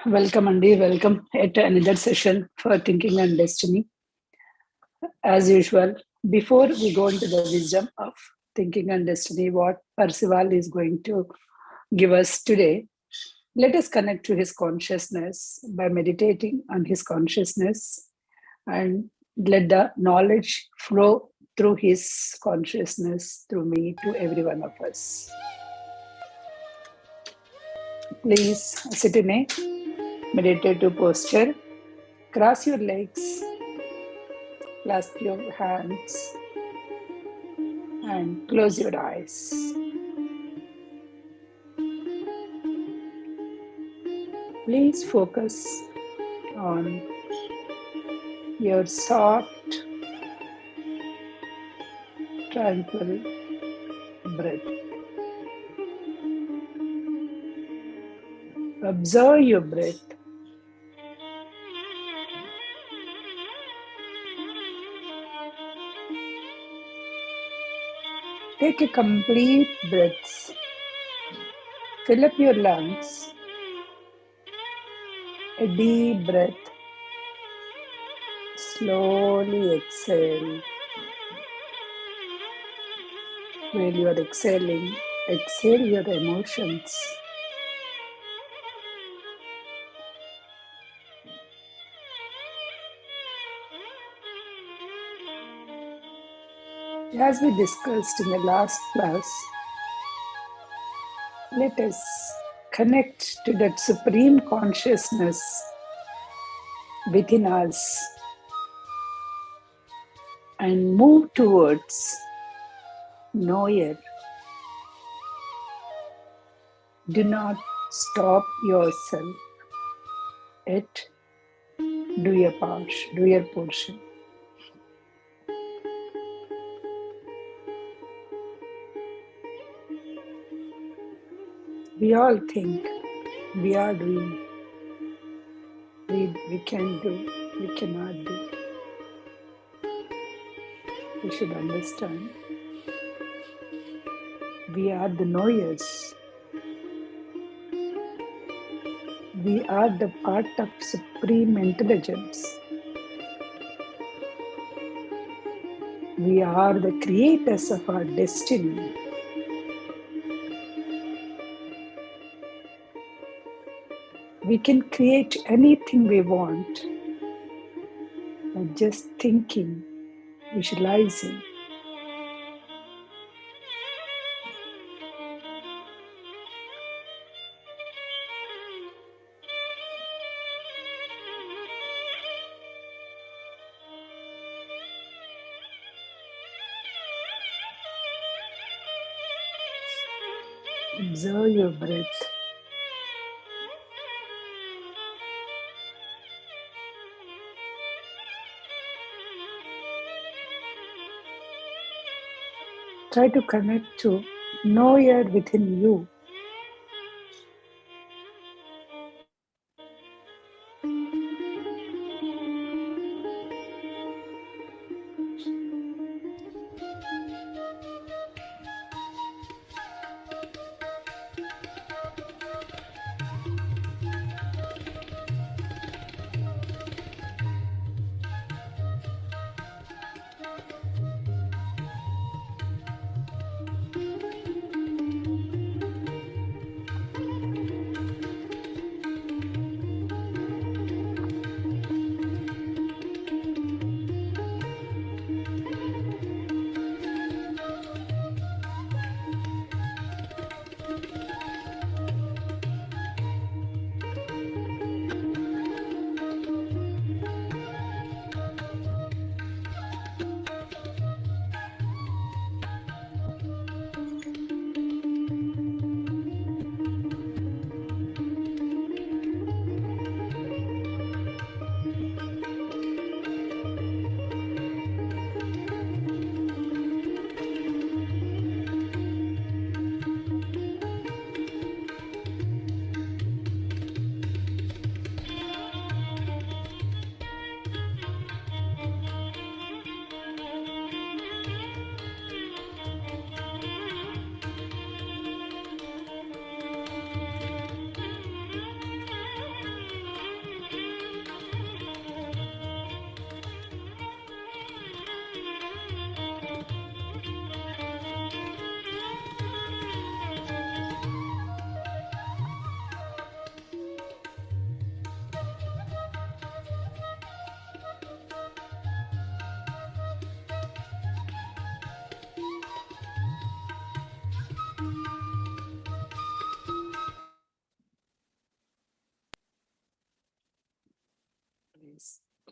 Welcome, Andy. Welcome at another session for Thinking and Destiny. As usual, before we go into the wisdom of Thinking and Destiny, what Percival is going to give us today, let us connect to his consciousness by meditating on his consciousness and let the knowledge flow through his consciousness, through me, to every one of us. Please sit in a meditative posture. Cross your legs, clasp your hands, and close your eyes. Please focus on your soft, tranquil breath. Observe your breath. Take a complete breath. Fill up your lungs. A deep breath. Slowly exhale. While you are exhaling, exhale your emotions. As we discussed in the last class, let us connect to that supreme consciousness within us and move towards knower. Do not stop yourself. Yet do your portion. We all think we are doing. We can do, we cannot do. We should understand. We are the knowers. We are the part of supreme intelligence. We are the creators of our destiny. We can create anything we want by just thinking, visualizing. Observe your breath. Try to connect to knower within you.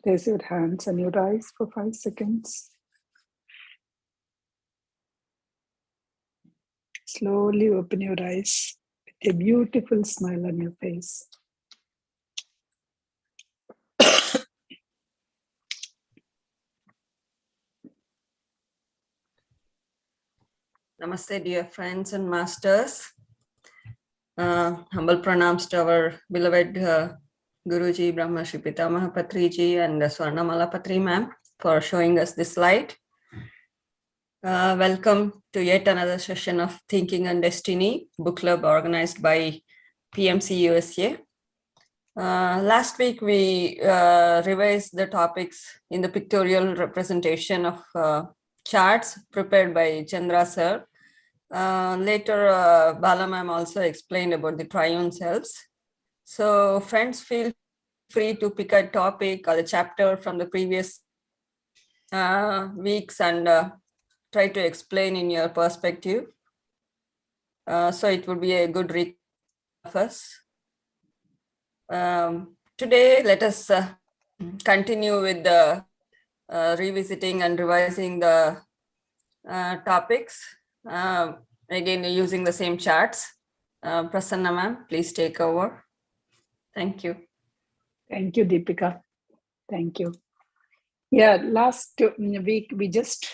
Place your hands on your eyes for 5 seconds. Slowly open your eyes with a beautiful smile on your face. Namaste, dear friends and masters. Humble pranams to our beloved Guruji, Brahma Shri Pitamaha Patriji and Swarnamala Patri ma'am for showing us this light. Welcome to yet another session of Thinking and Destiny, book club organized by PMC USA. Last week we revised the topics in the pictorial representation of charts prepared by Chandra sir. Later, Bala ma'am also explained about the triune selves. So friends, feel free to pick a topic or a chapter from the previous weeks and try to explain in your perspective. So it would be a good recap of us. Today, let us continue with the revisiting and revising the topics. Again, using the same charts. Prasanna ma'am, please take over. Thank you. Thank you, Deepika. Thank you. Yeah, last week we just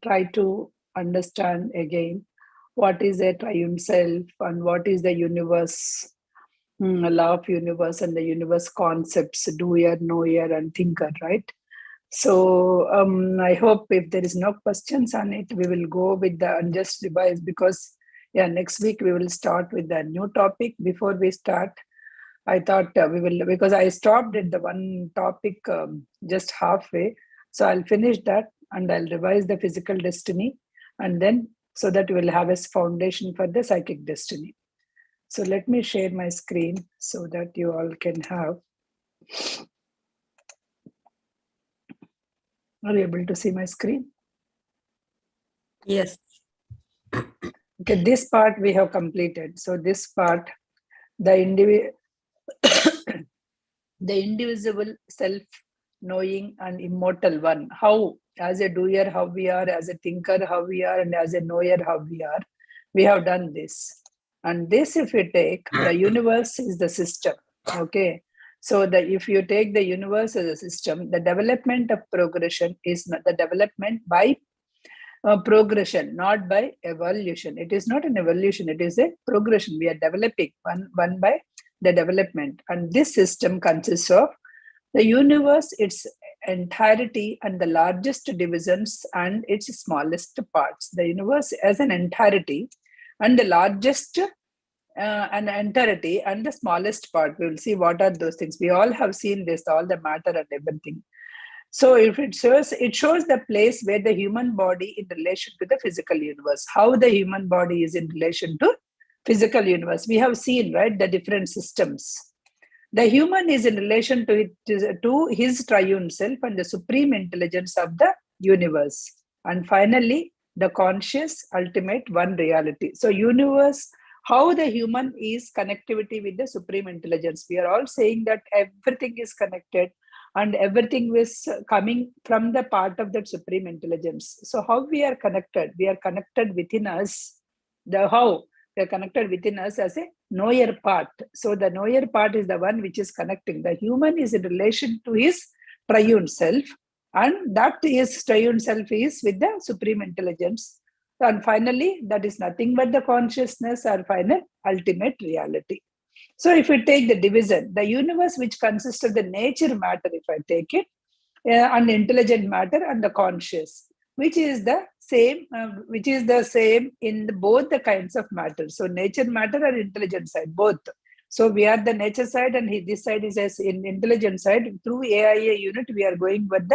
tried to understand again what is a triune self and what is the universe, law of universe and the universe concepts, doer, knower and thinker, right? So I hope if there is no questions on it, we will go with the unjust device because next week we will start with the new topic. Before we start, I thought we will, because I stopped at the one topic just halfway. So I'll finish that and I'll revise the physical destiny and then so that we'll have a foundation for the psychic destiny. So let me share my screen so that you all can have. Are you able to see my screen? Yes. Okay, this part we have completed. So this part, the indivisible self knowing and immortal one, how as a doer how we are, as a thinker how we are, and as a knower how we are, we have done this. And this, if you take the universe is the system, okay, so if you take the universe as a system, the development of progression is not the development by progression, not by evolution. It is not an evolution, it is a progression. We are developing one by the development. And this system consists of the universe, its entirety, and the largest divisions and its smallest parts. The universe as an entirety and the largest an entirety and the smallest part. We will see what are those things. We all have seen this, all the matter and everything. So if it shows the place where the human body in relation to the physical universe, how the human body is in relation to physical universe. We have seen, right, the different systems. The human is in relation to his triune self and the supreme intelligence of the universe. And finally, the conscious ultimate one reality. So universe, how the human is connectivity with the supreme intelligence. We are all saying that everything is connected and everything is coming from the part of that supreme intelligence. So how we are connected? We are connected within us. How? We are connected within us as a knower part. So the knower part is the one which is connecting. The human is in relation to his triune self, and that is triune self is with the supreme intelligence. And finally, that is nothing but the consciousness or final ultimate reality. So if we take the division, the universe which consists of the nature matter, if I take it, and intelligent matter and the conscious, which is the same in both the kinds of matter. So nature matter and intelligent side, both. So we are the nature side and this side is as in intelligent side. Through AIA unit, we are going with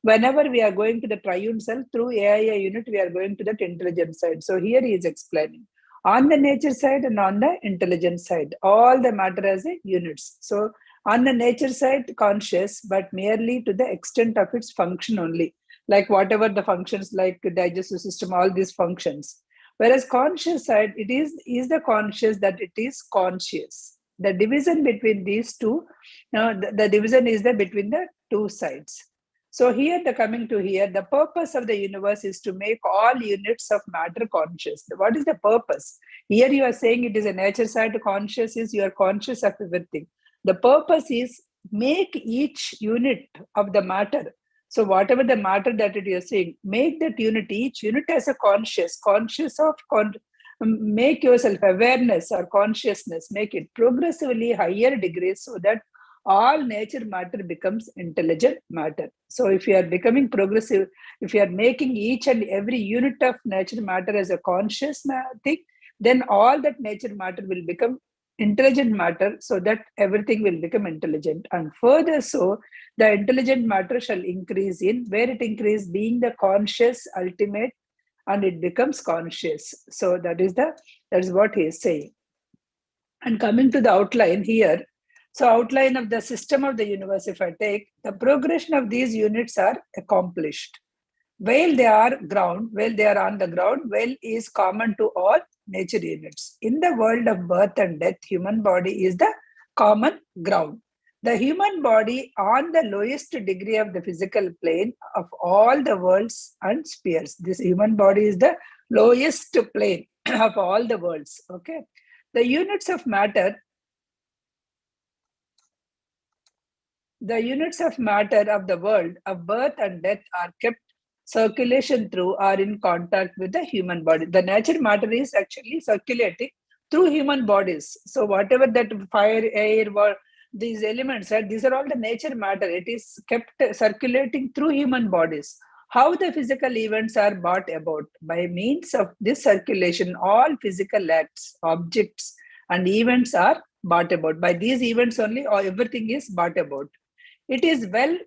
whenever we are going to the triune self, through AIA unit, we are going to that intelligent side. So here he is explaining on the nature side and on the intelligence side, all the matter as a units. So on the nature side, conscious, but merely to the extent of its function only, like whatever the functions, like digestive system, all these functions. Whereas conscious side, it is the conscious that it is conscious. The division between these two, the division is between the two sides. So here, the purpose of the universe is to make all units of matter conscious. What is the purpose? Here you are saying it is a nature side. Conscious is you are conscious of everything. The purpose is make each unit of the matter. So whatever the matter that you are saying, make that unit, each unit as a conscious of, make yourself awareness or consciousness, make it progressively higher degrees so that all nature matter becomes intelligent matter. So if you are becoming progressive, if you are making each and every unit of nature matter as a conscious thing, then all that nature matter will become intelligent matter, so that everything will become intelligent. And further, so the intelligent matter shall increase in where it increase, being the conscious ultimate, and it becomes conscious. So that is what he is saying. And coming to the outline here, so outline of the system of the universe, if I take, the progression of these units are accomplished. While they are on the ground, well is common to all nature units. In the world of birth and death, human body is the common ground. The human body on the lowest degree of the physical plane of all the worlds and spheres. This human body is the lowest plane of all the worlds. Okay. The units of matter of the world of birth and death are kept circulation through, are in contact with the human body. The nature matter is actually circulating through human bodies. So whatever that fire, air, these elements, right, these are all the nature matter. It is kept circulating through human bodies. How the physical events are brought about? By means of this circulation, all physical acts, objects, and events are brought about. By these events only, everything is brought about. It is well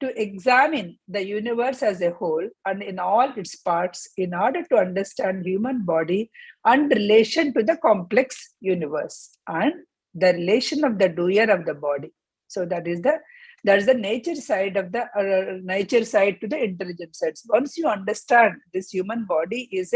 to examine the universe as a whole and in all its parts in order to understand human body and relation to the complex universe and the relation of the doer of the body. So that is the nature side of the nature side to the intelligence side. Once you understand this human body is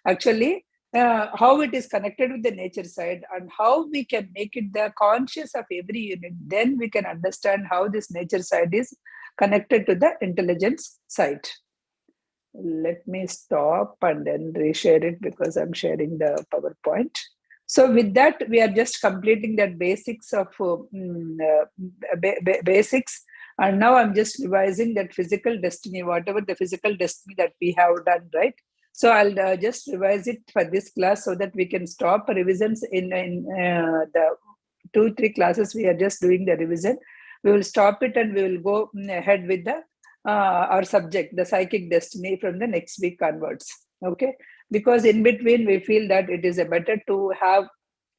actually how it is connected with the nature side and how we can make it the conscious of every unit, then we can understand how this nature side is connected to the intelligence side. Let me stop and then reshare it because I'm sharing the PowerPoint. So with that, we are just completing that basics of basics. And now I'm just revising that physical destiny, whatever the physical destiny that we have done, right? So I'll just revise it for this class so that we can stop revisions in the 2-3 classes. We are just doing the revision. We will stop it and we will go ahead with the our subject, the psychic destiny, from the next week onwards. Okay, because in between we feel that it is better to have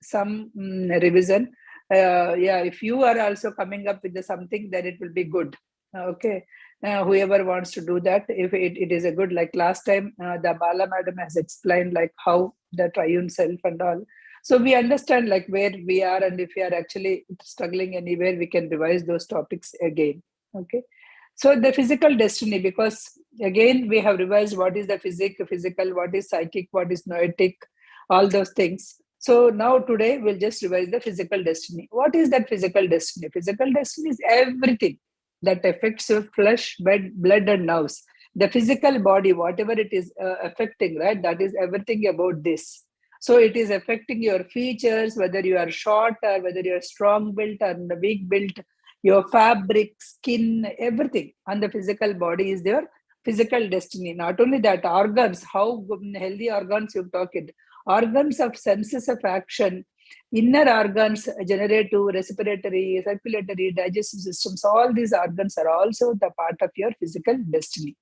some revision. If you are also coming up with something, then it will be good. Okay. Whoever wants to do that, if it is a good, like last time the Bala madam has explained like how the triune self and all. So we understand like where we are, and if we are actually struggling anywhere, we can revise those topics again. Okay. So the physical destiny, because again we have revised what is the physical, what is psychic, what is noetic, all those things. So now today we'll just revise the physical destiny. What is that physical destiny? Physical destiny is everything that affects your flesh, blood and nerves. The physical body, whatever it is affecting, right? That is everything about this. So it is affecting your features, whether you are short or whether you are strong built or weak built, your fabric, skin, everything. And the physical body is your physical destiny. Not only that, organs, how healthy organs you've talked, organs of senses of action, inner organs, generative, respiratory, circulatory, digestive systems, all these organs are also the part of your physical destiny.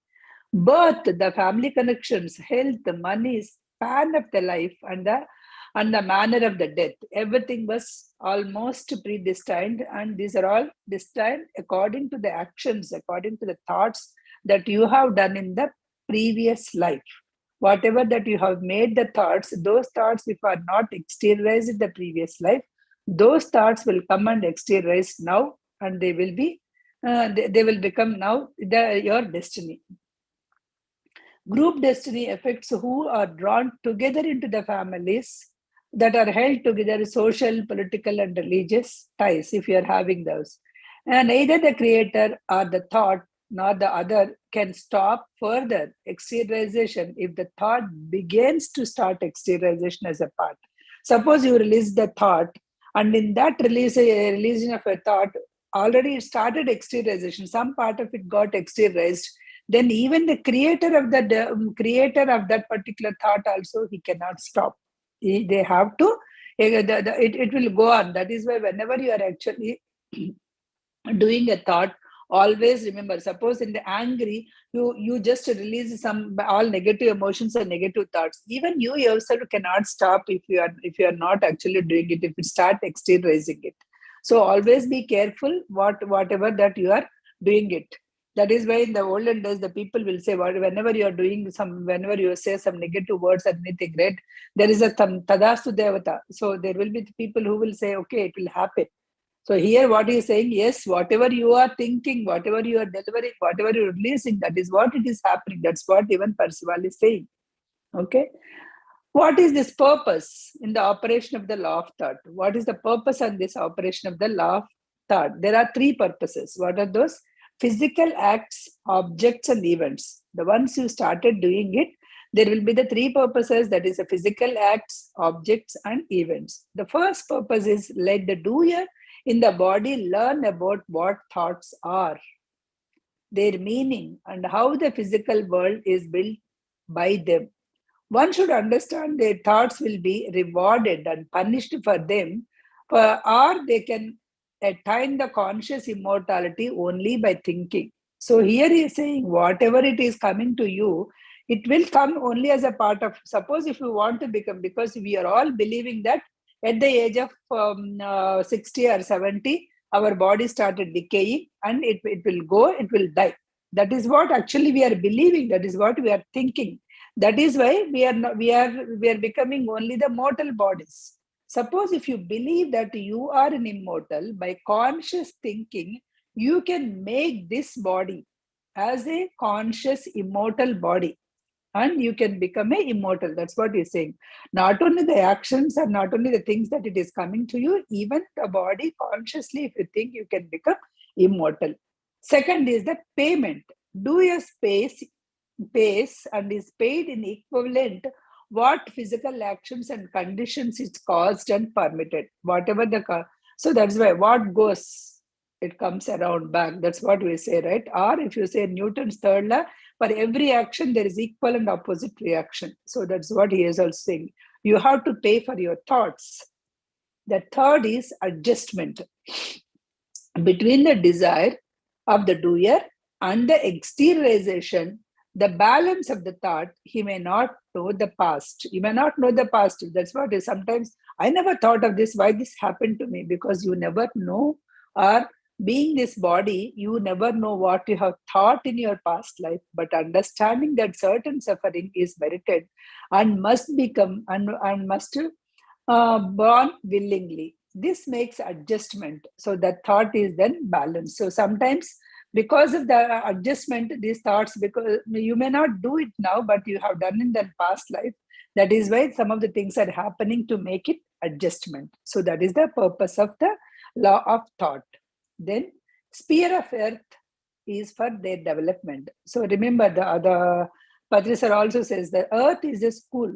Birth, the family connections, health, money, span of the life, and the manner of the death. Everything was almost predestined, and these are all destined according to the actions, according to the thoughts that you have done in the previous life. Whatever that you have made the thoughts, those thoughts, if are not exteriorized in the previous life, those thoughts will come and exteriorize now, and they will be, they will become now your destiny. Group destiny affects who are drawn together into the families, that are held together, social, political, and religious ties, if you are having those. And neither the creator or the thought nor the other can stop further exteriorization if the thought begins to start exteriorization as a part. Suppose you release the thought, and in that releasing of a thought, already it started exteriorization. Some part of it got exteriorized. Then even the creator of that particular thought also, he cannot stop. They have to. It will go on. That is why whenever you are actually doing a thought, always remember, suppose in the angry, you just release some all negative emotions and negative thoughts. Even you yourself cannot stop if you are not actually doing it, if you start exteriorizing it. So always be careful whatever that you are doing it. That is why in the olden days the people will say, whenever you are doing whenever you say some negative words or anything, right, there is a tadastu devata. So there will be people who will say, okay, it will happen. So here what he is saying, yes, whatever you are thinking, whatever you are delivering, whatever you are releasing, that is what it is happening. That's what even Percival is saying. Okay. What is this purpose in the operation of the law of thought? What is the purpose on this operation of the law of thought? There are three purposes. What are those? Physical acts, objects, and events. The ones you started doing it, there will be the three purposes, that is the physical acts, objects, and events. The first purpose is let the doer in the body learn about what thoughts are, their meaning, and how the physical world is built by them. One should understand their thoughts will be rewarded and punished for them, or they can attain the conscious immortality only by thinking. So here he is saying, whatever it is coming to you, it will come only as a part of, suppose if you want to become, because we are all believing that at the age of 60 or 70, our body started decaying and it will go, it will die. That is what actually we are believing. That is what we are thinking. That is why we are becoming only the mortal bodies. Suppose if you believe that you are an immortal, by conscious thinking, you can make this body as a conscious immortal body. And you can become a immortal. That's what he's saying. Not only the actions and not only the things that it is coming to you, even the body consciously, if you think, you can become immortal. Second is the payment. Do a pays and is paid in equivalent what physical actions and conditions is caused and permitted. Whatever so that's why what goes, it comes around back. That's what we say, right? Or if you say Newton's third law, for every action, there is equal and opposite reaction. So that's what he is also saying. You have to pay for your thoughts. The third is adjustment between the desire of the doer and the exteriorization, the balance of the thought. He may not know the past. He may not know the past. That's what is sometimes, I never thought of this, why this happened to me, because you never know, or being this body, you never know what you have thought in your past life, but understanding that certain suffering is merited and must become and must born willingly. This makes adjustment. So that thought is then balanced. So sometimes because of the adjustment, these thoughts, because you may not do it now, but you have done in the past life. That is why some of the things are happening to make it adjustment. So that is the purpose of the law of thought. Then sphere of earth is for their development. So remember, the Patri sir also says the earth is a school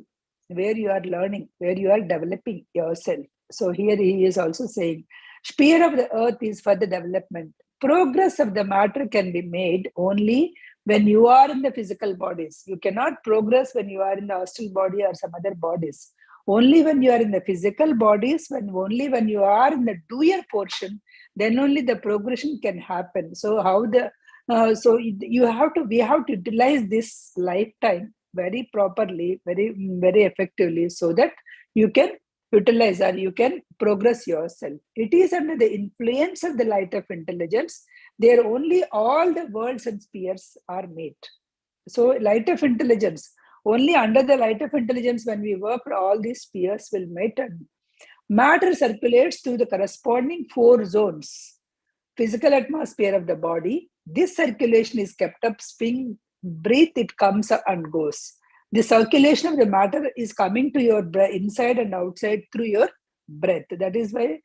where you are learning, where you are developing yourself. So here he is also saying sphere of the earth is for the development. Progress of the matter can be made only when you are in the physical bodies. You cannot progress when you are in the astral body or some other bodies. Only when you are in the physical bodies, only when you are in the doer portion, then only the progression can happen. So we have to utilize this lifetime very properly, very, very effectively, so that you can utilize or you can progress yourself. It is under the influence of the light of intelligence. There only all the worlds and spheres are made. So light of intelligence, only under the light of intelligence, when we work, all these spheres will meet and matter circulates through the corresponding 4 zones. Physical atmosphere of the body, this circulation is kept up, spring, breathe, it comes and goes. The circulation of the matter is coming to your inside and outside through your breath. That is why,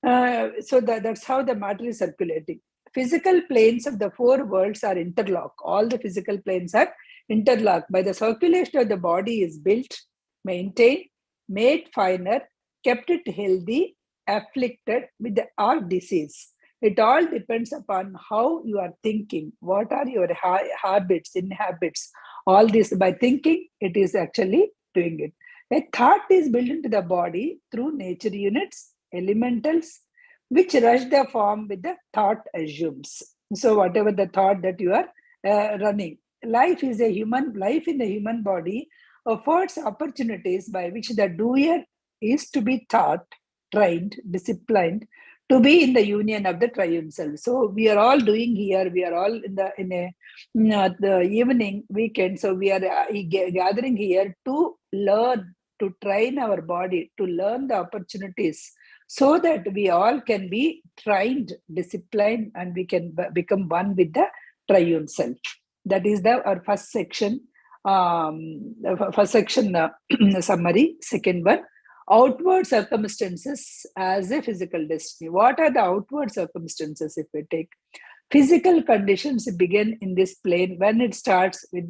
that's how the matter is circulating. Physical planes of the four worlds are interlocked. All the physical planes are interlocked. By the circulation of the body is built, maintained, made finer, kept it healthy, afflicted with the or disease. It all depends upon how you are thinking. What are your habits, inhabits? All this by thinking, it is actually doing it. A thought is built into the body through nature units, elementals, which rush the form with the thought assumes. So whatever the thought that you are running, life in the human body affords opportunities by which the doer is to be taught, trained, disciplined, to be in the union of the triune self. So we are all doing here. We are all in the evening weekend. So we are gathering here to learn, to train our body, to learn the opportunities, so that we all can be trained, disciplined, and we can become one with the triune self. That is our first section. Summary. Second one, outward circumstances as a physical destiny. What are the outward circumstances? If we take physical conditions, begin in this plane when it starts with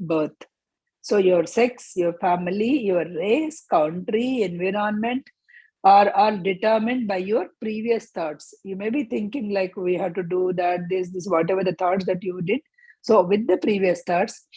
birth. So your sex, your family, your race, country, environment are determined by your previous thoughts. You may be thinking like, we have to do that, this, whatever the thoughts that you did. So with the previous thoughts,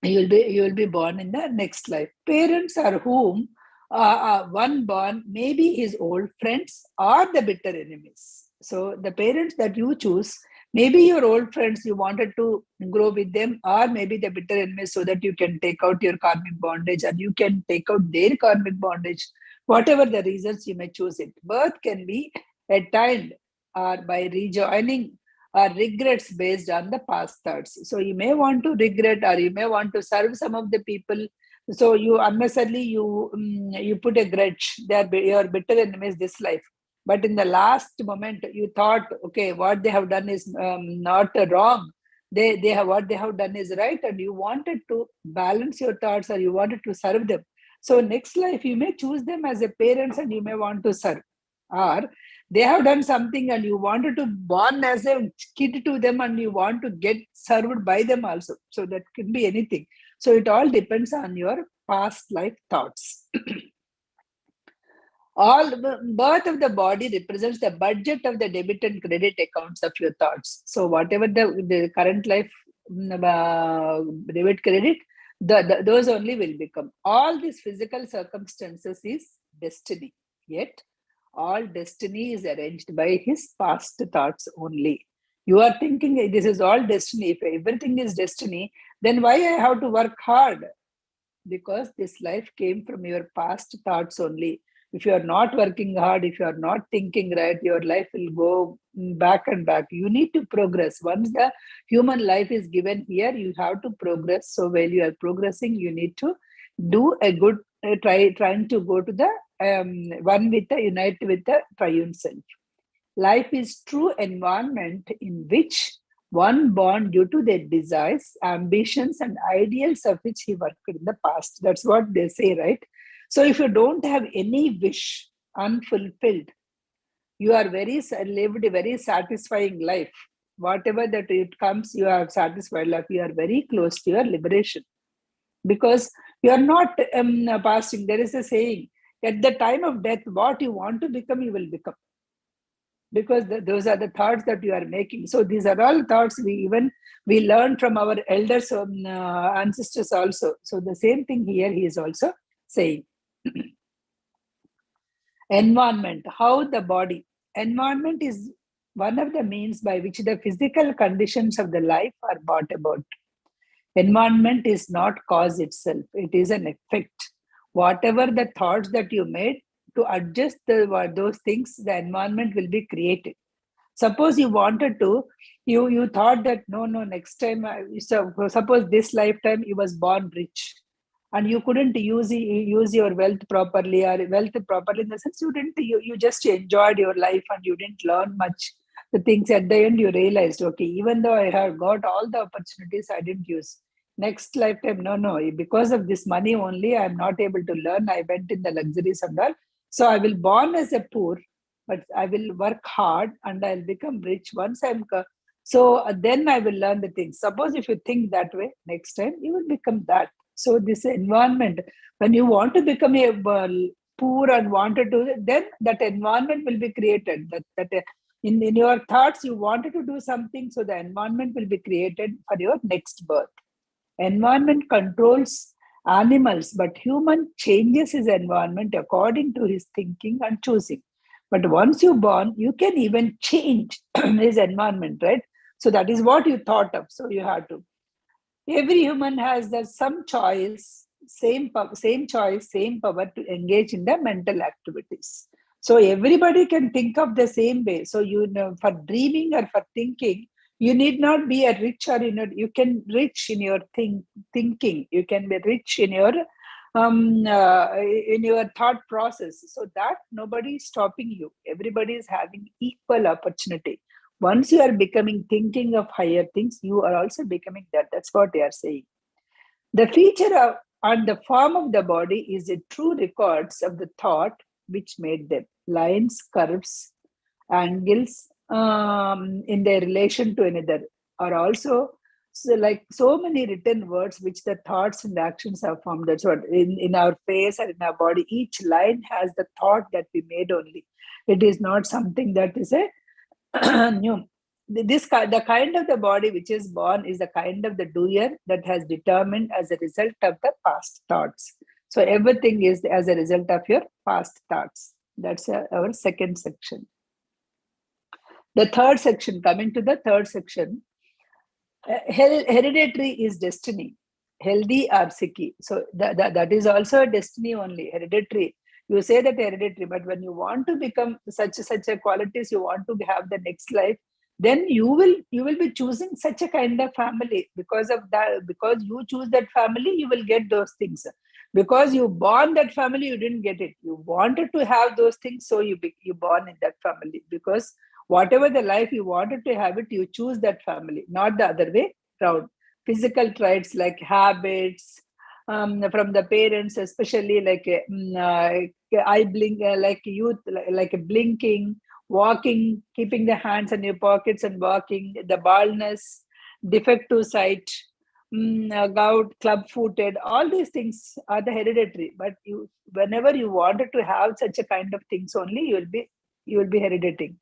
you will be born in the next life. Parents are whom one born, maybe his old friends or the bitter enemies. So the parents that you choose, maybe your old friends, you wanted to grow with them, or maybe the bitter enemies, so that you can take out your karmic bondage and you can take out their karmic bondage. Whatever the reasons, you may choose it. Birth can be attained or by rejoining or regrets based on the past thoughts. So you may want to regret, or you may want to serve some of the people. So you unnecessarily you put a grudge. They are your bitter enemies this life. But in the last moment, you thought, okay, what they have done is not wrong. What they have done is right, and you wanted to balance your thoughts, or you wanted to serve them. So next life, you may choose them as a parents, and you may want to serve. Or they have done something and you wanted to born as a kid to them, and you want to get served by them also. So that could be anything. So it all depends on your past life thoughts. All birth of the body represents the budget of the debit and credit accounts of your thoughts. So whatever the current life debit credit, those only will become. All these physical circumstances is destiny. Yet all destiny is arranged by his past thoughts only. You are thinking this is all destiny. If everything is destiny, then why I have to work hard? Because this life came from your past thoughts only. If you are not working hard, if you are not thinking right, your life will go back and back. You need to progress. Once the human life is given here, you have to progress. So while you are progressing, you need to do a good, trying to go to the one with the, unite with the triune self. Life is true environment in which one born due to their desires, ambitions, and ideals of which he worked in the past. That's what they say, right? So if you don't have any wish unfulfilled, you are lived a very satisfying life. Whatever that it comes, you have satisfied life. You are very close to your liberation, because you are not passing. There is a saying, at the time of death, what you want to become, you will become, because those are the thoughts that you are making. So these are all thoughts we learn from our elders, ancestors also. So the same thing here he is also saying. Environment, how the body. Environment is one of the means by which the physical conditions of the life are brought about. Environment is not cause itself, it is an effect. Whatever the thoughts that you made, to adjust those things, the environment will be created. Suppose you wanted to, you thought that no, next time, suppose this lifetime you was born rich, and you couldn't use your wealth properly, or wealth properly in the sense you just enjoyed your life and you didn't learn much. The things at the end you realized, okay, even though I have got all the opportunities, I didn't use. next lifetime, no, because of this money only, I'm not able to learn. I went in the luxuries and all. So I will born as a poor, but I will work hard and I'll become rich once then I will learn the things. Suppose if you think that way, next time you will become that. So this environment, when you want to become a poor and wanted to, then that environment will be created. In your thoughts, you wanted to do something, so the environment will be created for your next birth. Environment controls animals, but human changes his environment according to his thinking and choosing. But once you born, you can even change his environment, right? So that is what you thought of. So you have to. Every human has some choice, same choice, same power to engage in the mental activities. So everybody can think of the same way. So for dreaming or for thinking, you need not be a rich or you can rich in your thinking. You can be rich in your thought process. So that nobody is stopping you. Everybody is having equal opportunity. Once you are thinking of higher things, you are also becoming that. That's what they are saying. The feature and the form of the body is a true records of the thought which made them. Lines, curves, angles in their relation to another are also so many written words which the thoughts and actions have formed. That's what in our face and in our body, each line has the thought that we made only. It is not something that is a new. The kind of the body which is born is the kind of the doer that has determined as a result of the past thoughts. So everything is as a result of your past thoughts. That's our second section. The third section, coming to the third section, hereditary is destiny, healthy or sicky. So that is also a destiny only, hereditary. You say that hereditary, but when you want to become such a qualities, you want to have the next life, then you will be choosing such a kind of family. Because of that, because you choose that family, you will get those things. Because you born that family, you didn't get it. You wanted to have those things, so you born in that family. Because whatever the life you wanted to have it, you choose that family, not the other way around. Physical traits like habits from the parents, especially like eye blink, like youth, like blinking, walking, keeping the hands in your pockets and walking, the baldness, defective sight, gout, club-footed, all these things are the hereditary. But whenever you wanted to have such a kind of things only, you will be herediting.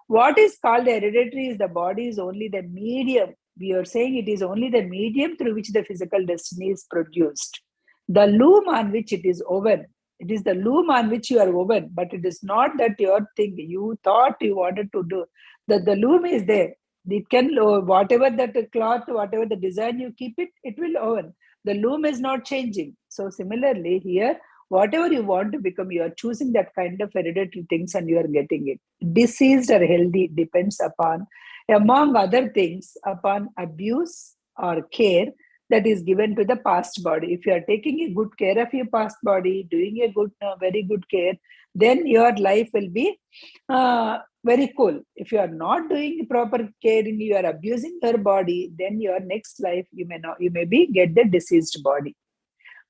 What is called hereditary is the body is only the medium. We are saying it is only the medium through which the physical destiny is produced. The loom on which it is woven. It is the loom on which you are woven, but it is not that your thing you thought you wanted to do. The loom is there. It can, whatever that cloth, whatever the design you keep it, it will oven. The loom is not changing. So similarly here, whatever you want to become, you are choosing that kind of hereditary things and you are getting it. Diseased or healthy depends upon, among other things, upon abuse or care that is given to the past body. If you are taking a good care of your past body, doing a very good care, then your life will be very cool. If you are not doing proper caring, you are abusing your body, then your next life you may get the diseased body.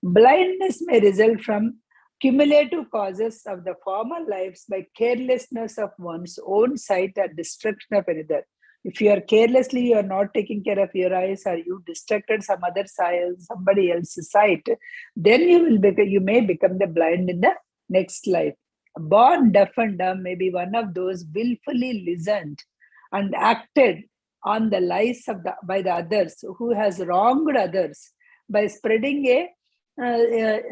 Blindness may result from cumulative causes of the former lives by carelessness of one's own sight or destruction of another. If you are carelessly, you are not taking care of your eyes, or you distracted somebody else's sight, then you may become the blind in the next life. Born deaf and dumb may be one of those willfully listened and acted on the lies by the others, who has wronged others by spreading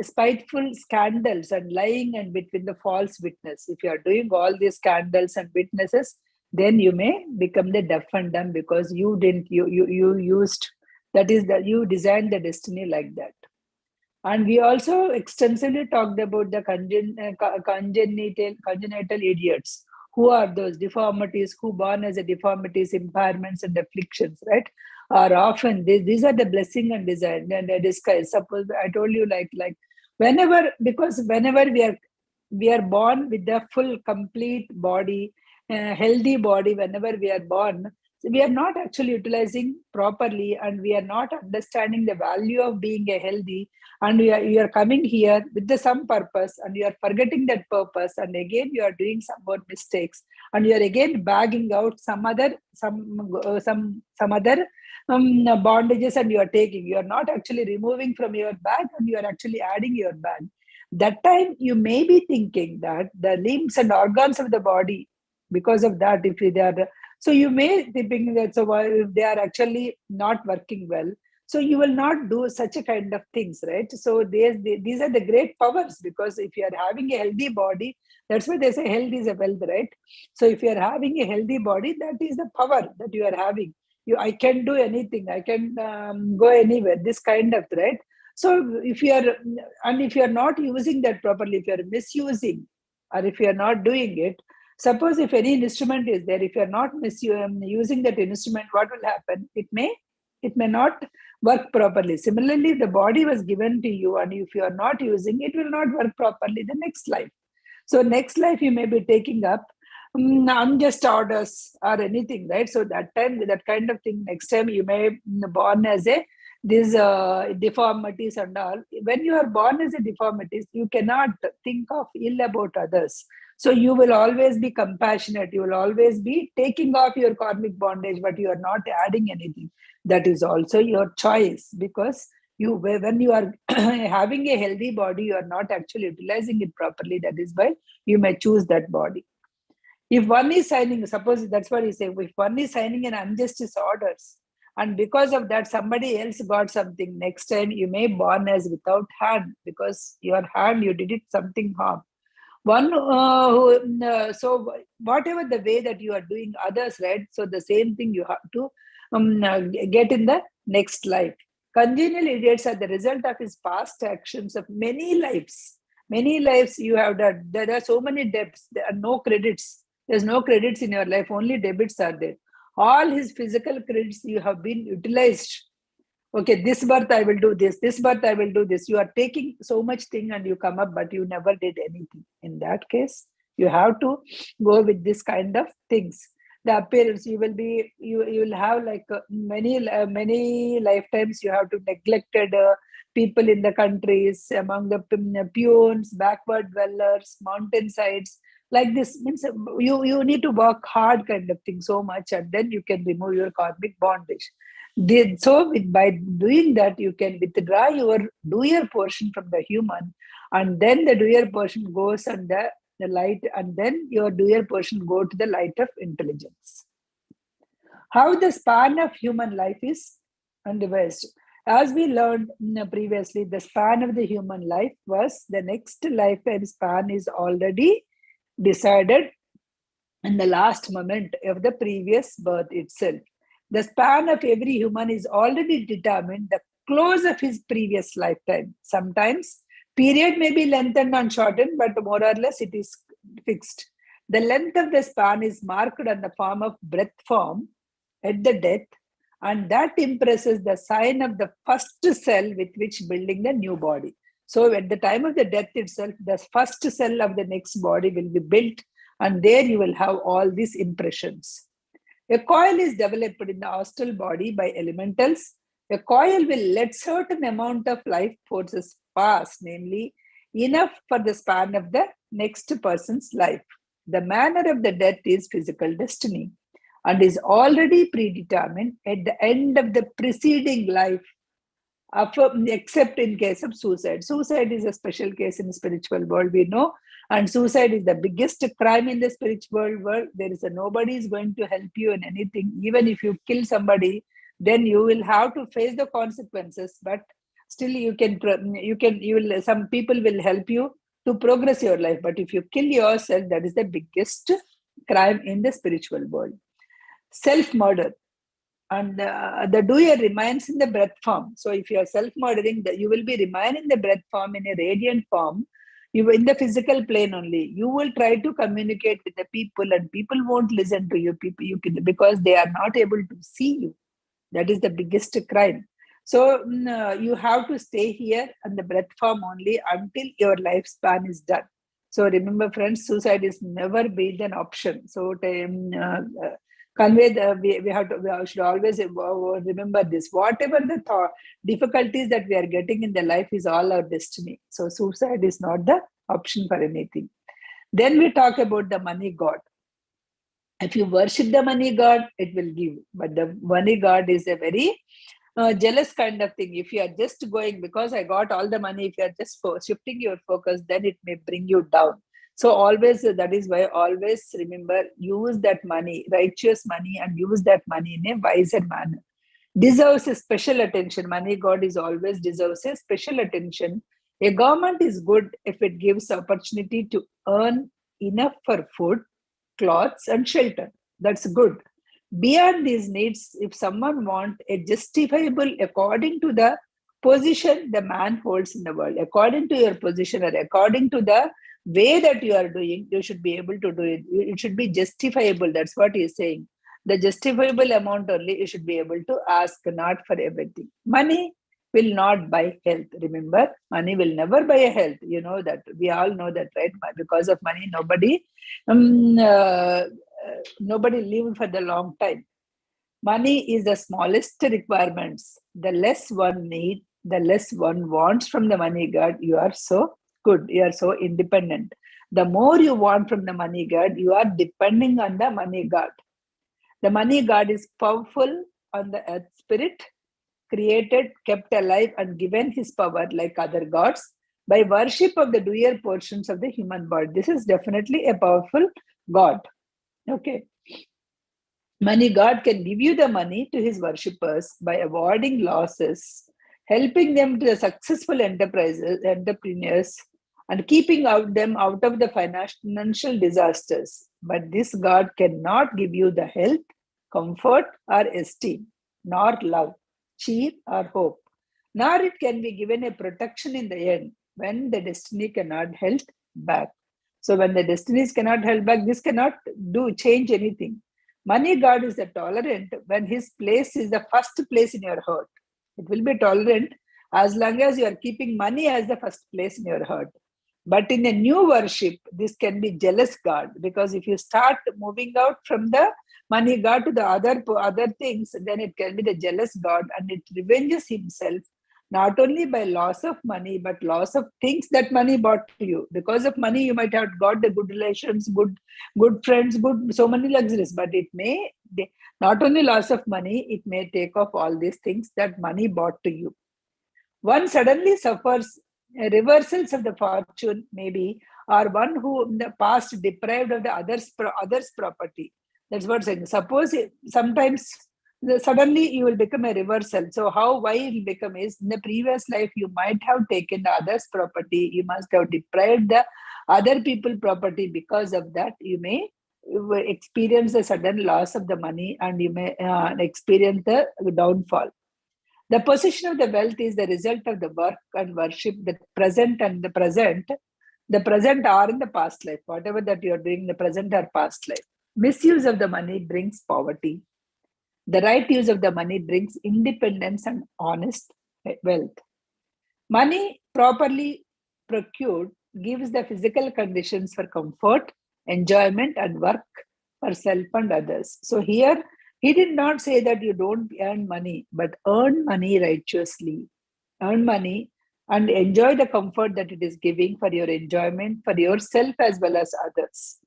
spiteful scandals and lying and between the false witness. If you are doing all these scandals and witnesses, then you may become the deaf and dumb, because you used, that is that you designed the destiny like that. And we also extensively talked about the congenital idiots. Who are those deformities, who born as a deformities, impairments and afflictions, right? Are often, these are the blessing and desire and disguise. Suppose I told you like whenever we are born with the full complete body, healthy body, whenever we are born, we are not actually utilizing properly, and we are not understanding the value of being a healthy, and you are coming here with some purpose, and you are forgetting that purpose, and again you are doing some more mistakes, and you are again bagging out some other bondages, and you are taking, you are not actually removing from your bag, and you are actually adding your bag. That time you may be thinking that the limbs and organs of the body, because of that, if they are, so you may be thinking that, so if they are actually not working well, so you will not do such a kind of things, right? So these are the great powers, because if you are having a healthy body, that's why they say health is a wealth, right? So if you are having a healthy body, that is the power that you are having. I can do anything, I can go anywhere, this kind of, right? So if you are, and if you are not using that properly, if you are misusing, or if you are not doing it, suppose if any instrument is there, if you are not using that instrument, what will happen? It may not work properly. Similarly, the body was given to you, and if you are not using it, will not work properly the next life. So next life you may be taking up unjust orders or anything, right? So that time, that kind of thing, next time you may born as these deformities and all. When you are born as a deformities, you cannot think of ill about others. So you will always be compassionate. You will always be taking off your karmic bondage, but you are not adding anything. That is also your choice, because when you are having a healthy body, you are not actually utilizing it properly. That is why you may choose that body. If one is signing, suppose that's what he said, if one is signing an injustice orders, and because of that somebody else got something, next time you may born as without hand, because your hand, you did it something harm. So whatever the way that you are doing others, right? So the same thing you have to get in the next life. Congenial idiots are the result of his past actions of many lives. Many lives you have done. There are so many debts. There are no credits. There's no credits in your life. Only debits are there. All his physical credits you have been utilized. Okay, this birth I will do this. This birth I will do this. You are taking so much thing and you come up, but you never did anything. In that case, you have to go with this kind of things. The appearance, you will have like many lifetimes you have to neglected people in the countries, among the peons, backward dwellers, mountainsides. Like this means you need to work hard kind of thing so much, and then you can remove your karmic bondage. By doing that, you can withdraw your doer portion from the human, and then the doer portion goes under the light, and then your doer portion go to the light of intelligence. How the span of human life is undevised. As we learned previously, the span of the human life was the next lifetime span is already decided in the last moment of the previous birth itself. The span of every human is already determined the close of his previous lifetime. Sometimes period may be lengthened and shortened, but more or less it is fixed. The length of the span is marked on the form of breath form at the death, and that impresses the sign of the first cell with which building the new body. So at the time of the death itself, the first cell of the next body will be built, and there you will have all these impressions. A coil is developed in the astral body by elementals. A coil will let certain amount of life forces pass, namely enough for the span of the next person's life. The manner of the death is physical destiny and is already predetermined at the end of the preceding life, except in case of suicide. Suicide is a special case in the spiritual world, we know, and suicide is the biggest crime in the spiritual world. There is nobody is going to help you in anything. Even if you kill somebody, then you will have to face the consequences, but still some people will help you to progress your life. But if you kill yourself, that is the biggest crime in the spiritual world. Self-murder. And the doer remains in the breath form. So if you are self-murdering, you will be remain in the breath form, in a radiant form. You in the physical plane only. You will try to communicate with the people, and people won't listen to you. Because they are not able to see you. That is the biggest crime. So you have to stay here on the breath form only until your lifespan is done. So remember, friends, suicide is never been an option. So convey we should always remember this. Whatever the difficulties that we are getting in the life is all our destiny. So suicide is not the option for anything. Then we talk about the money god. If you worship the money god, it will give. But the money god is a very jealous kind of thing. If you are just going because I got all the money, if you are just shifting your focus, then it may bring you down. So always, that is why always remember, use that money, righteous money, and use that money in a wiser manner. Deserves a special attention. Money god is always deserves a special attention. A government is good if it gives opportunity to earn enough for food, clothes, and shelter. That's good. Beyond these needs, if someone wants a justifiable according to the position the man holds in the world, according to your position or according to the way that you are doing, you should be able to do it. It should be justifiable. That's what he is saying. The justifiable amount only you should be able to ask, not for everything. Money will not buy health. Remember, money will never buy a health. You know that. We all know that, right? Because of money, nobody lived for the long time. Money is the smallest requirements. The less one needs, the less one wants from the money god. You are so good. You are so independent. The more you want from the money god, you are depending on the money god. The money god is powerful on the earth spirit, created, kept alive, and given his power like other gods by worship of the dual portions of the human body. This is definitely a powerful god. Okay. Money god can give you the money to his worshippers by avoiding losses, helping them to the successful entrepreneurs, and keeping them out of the financial disasters. But this god cannot give you the health, comfort, or esteem, nor love, cheer, or hope. Nor it can be given a protection in the end when the destiny cannot help back. So when the destinies cannot help back, this cannot change anything. Money god is a tolerant when his place is the first place in your heart. It will be tolerant as long as you are keeping money as the first place in your heart. But in a new worship, this can be jealous god, because if you start moving out from the money god to the other things, then it can be the jealous god, and it revenges himself not only by loss of money, but loss of things that money bought to you. Because of money, you might have got the good relations, good friends, so many luxuries, but it may not only loss of money, it may take off all these things that money bought to you. One suddenly suffers reversals of the fortune, maybe, or one who in the past deprived of the others property. That's what I'm saying. Suppose sometimes suddenly you will become a reversal. So why it will become is, in the previous life you might have taken the others property, you must have deprived the other people property. Because of that, you may experience a sudden loss of the money, and you may experience the downfall. The possession of the wealth is the result of the work and worship, the present or in the past life. Whatever that you are doing in the present or past life. Misuse of the money brings poverty. The right use of the money brings independence and honest wealth. Money properly procured gives the physical conditions for comfort, enjoyment, and work for self and others. So here, he did not say that you don't earn money, but earn money righteously. Earn money and enjoy the comfort that it is giving for your enjoyment, for yourself as well as others.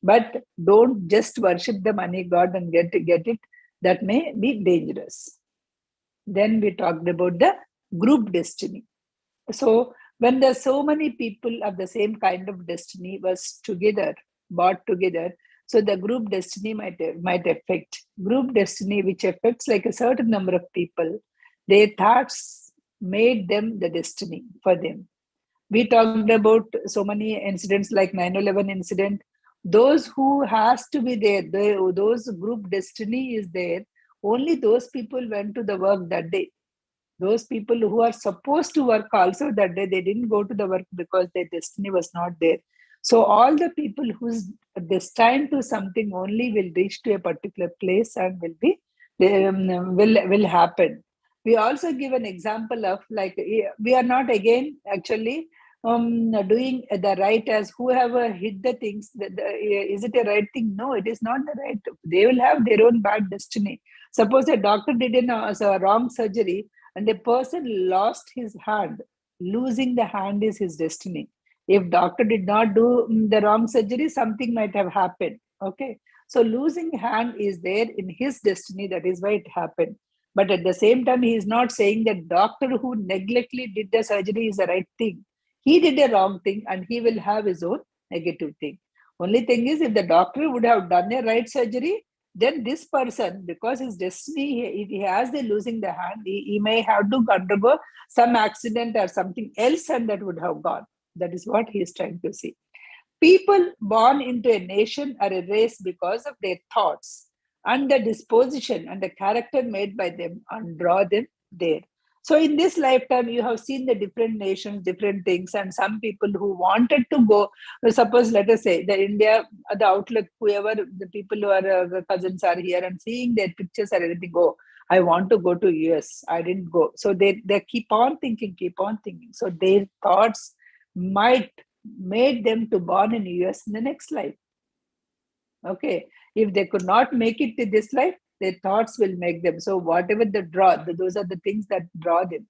But don't just worship the money god and get it. That may be dangerous. Then we talked about the group destiny. So when there's so many people of the same kind of destiny was together, brought together, so the group destiny might affect. Group destiny, which affects like a certain number of people, their thoughts made them the destiny for them. We talked about so many incidents like 9/11 incident. Those who has to be there, those group destiny is there. Only those people went to the work that day. Those people who are supposed to work also that day, they didn't go to the work because their destiny was not there. So all the people who's destined to something only will reach to a particular place and will happen. We also give an example of, like, we are not again actually doing the right as whoever hid the things. Is it a right thing? No, it is not the right. They will have their own bad destiny. Suppose a doctor did a wrong surgery and a person lost his hand. Losing the hand is his destiny. If doctor did not do the wrong surgery, something might have happened. Okay. So losing hand is there in his destiny. That is why it happened. But at the same time, he is not saying that doctor who neglectly did the surgery is the right thing. He did a wrong thing and he will have his own negative thing. Only thing is, if the doctor would have done a right surgery, then this person, because his destiny, he has the losing the hand, he may have to undergo some accident or something else, and that would have gone. That is what he is trying to say. People born into a nation or a race because of their thoughts and the disposition and the character made by them and draw them there. So in this lifetime, you have seen the different nations, different things, and some people who wanted to go, suppose, let us say, the India, the outlook, whoever, the people who are the cousins are here and seeing their pictures or anything, go, I want to go to US. I didn't go. So they keep on thinking. So their thoughts might made them to born in US in the next life. Okay. If they could not make it to this life, their thoughts will make them. So whatever they draw, those are the things that draw them.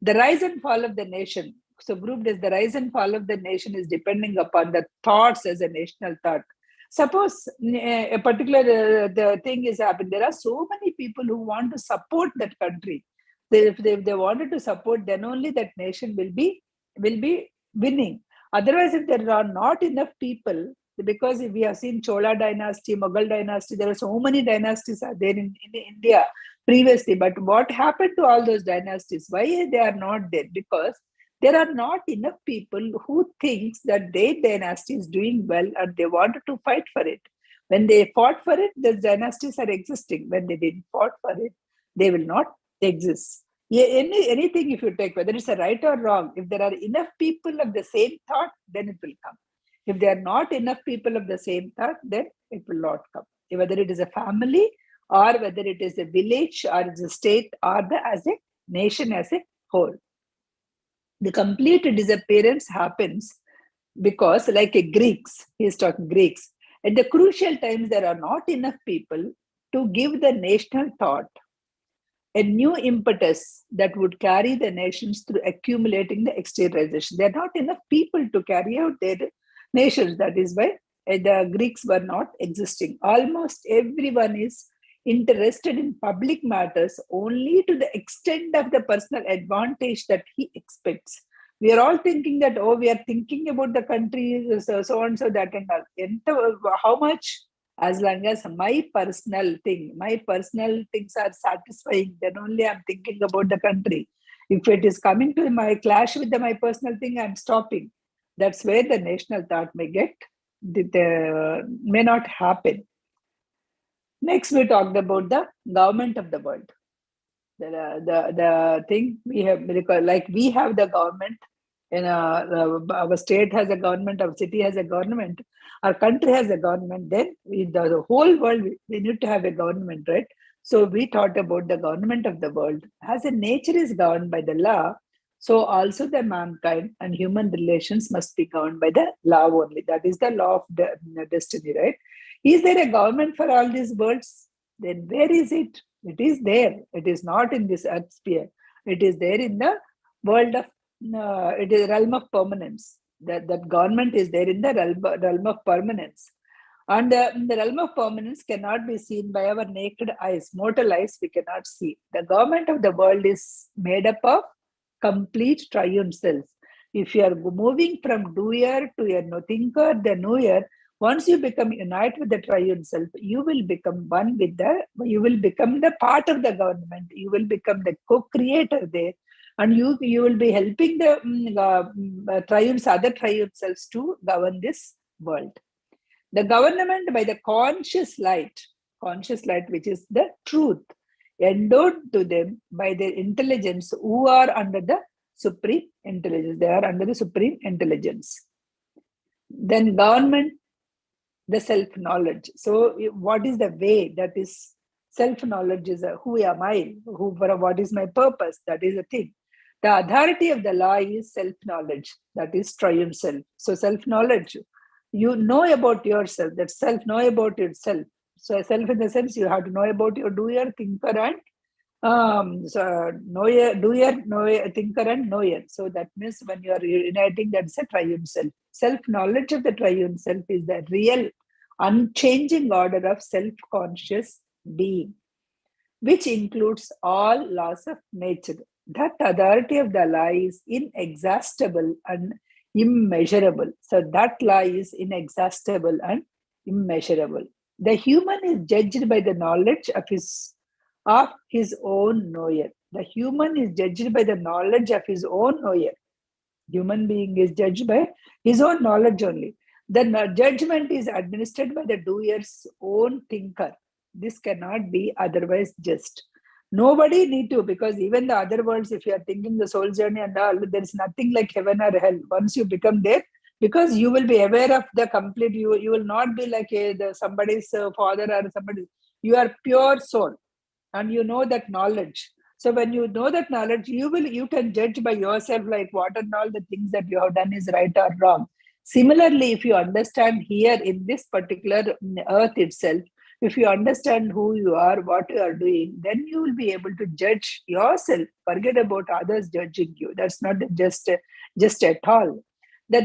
The rise and fall of the nation. So grouped as the rise and fall of the nation is depending upon the thoughts as a national thought. Suppose a particular the thing is happening. There are so many people who want to support that country. If they wanted to support, then only that nation will be winning. Otherwise, if there are not enough people, because we have seen Chola dynasty, Mughal dynasty, there are so many dynasties are there in India previously. But what happened to all those dynasties? Why they are not there? Because there are not enough people who thinks that their dynasty is doing well and they wanted to fight for it. When they fought for it, the dynasties are existing. When they didn't fought for it, they will not exist. Yeah, anything if you take, whether it's a right or wrong, if there are enough people of the same thought, then it will come. If there are not enough people of the same thought, then it will not come. Whether it is a family or whether it is a village or it's a state or as a nation as a whole. The complete disappearance happens because, like a Greeks, he is talking Greeks, at the crucial times there are not enough people to give the national thought a new impetus that would carry the nations through accumulating the exteriorization. There are not enough people to carry out their nations. That is why the Greeks were not existing. Almost everyone is interested in public matters only to the extent of the personal advantage that he expects. We are all thinking that, oh, we are thinking about the country, so and so, that and all. How much? As long as my personal things are satisfying, then only I'm thinking about the country. If it is coming to my clash with my personal thing, I'm stopping. That's where the national thought may not happen. Next, we talked about the government of the world. The thing we have, like we have the government, and our state has a government, our city has a government, our country has a government, then the whole world, we need to have a government, right? So we thought about the government of the world. As a nature is governed by the law, so also the mankind and human relations must be governed by the law only. That is the law of the destiny, right? Is there a government for all these worlds? Then where is it? It is there. It is not in this earth sphere. It is there in the world of, it is realm of permanence. That government is there in the realm of permanence. And the realm of permanence cannot be seen by our naked eyes. Mortal eyes we cannot see. The government of the world is made up of complete triune self. If you are moving from doer to a thinker, the knower, once you become unite with the triune self, you will become one with you will become the part of the government. You will become the co-creator there. And you will be helping the other triune selves to govern this world. The government by the conscious light, which is the truth, endowed to them by their intelligence, who are under the supreme intelligence. They are under the supreme intelligence. Then government, the self-knowledge. So what is the way? That is self-knowledge is who am I? What is my purpose? That is the thing. The authority of the law is self-knowledge, that is triune self. So self-knowledge, you know about yourself, that self know about yourself. So self in the sense you have to know about your doer, thinker, and so knower, doer, knower, thinker, and knower. So that means when you are uniting, that's a triune self. Self-knowledge of the triune self is the real unchanging order of self-conscious being, which includes all laws of nature. That authority of the law is inexhaustible and immeasurable. So that law is inexhaustible and immeasurable. The human is judged by the knowledge of his own knower. The human is judged by the knowledge of his own knower. Human being is judged by his own knowledge only. The judgment is administered by the doer's own thinker. This cannot be otherwise just. Nobody need to, because even the other worlds, if you are thinking the soul journey and all, there is nothing like heaven or hell. Once you become there, because you will be aware of the complete, you will not be like somebody's father or somebody. You are pure soul and you know that knowledge. So when you know that knowledge, you can judge by yourself like what and all the things that you have done is right or wrong. Similarly, if you understand here in this particular earth itself, if you understand who you are, what you are doing, then you will be able to judge yourself. Forget about others judging you. That's not just at all. The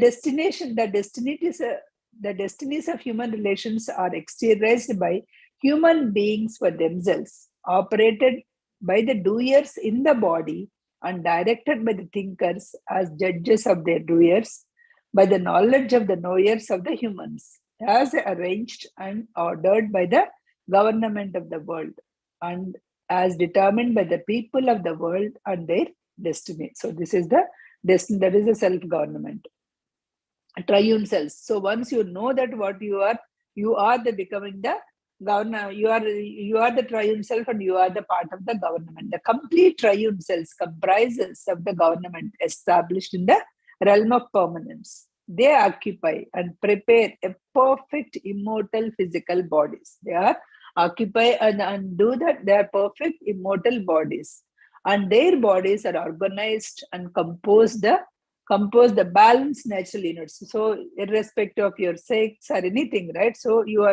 destinies of human relations are experienced by human beings for themselves, operated by the doers in the body and directed by the thinkers as judges of their doers, by the knowledge of the knowers of the humans, as arranged and ordered by the government of the world, and as determined by the people of the world and their destiny. So this is the destiny, that is the self-government. Triune self. So once you know that what you are the becoming the governor, you are the triune self and you are the part of the government. The complete triune self comprises of the government established in the realm of permanence. They occupy and prepare a perfect immortal physical bodies. They are occupy and do that. They are perfect immortal bodies, and their bodies are organized and compose the balanced natural units. So irrespective of your sex or anything, right? So you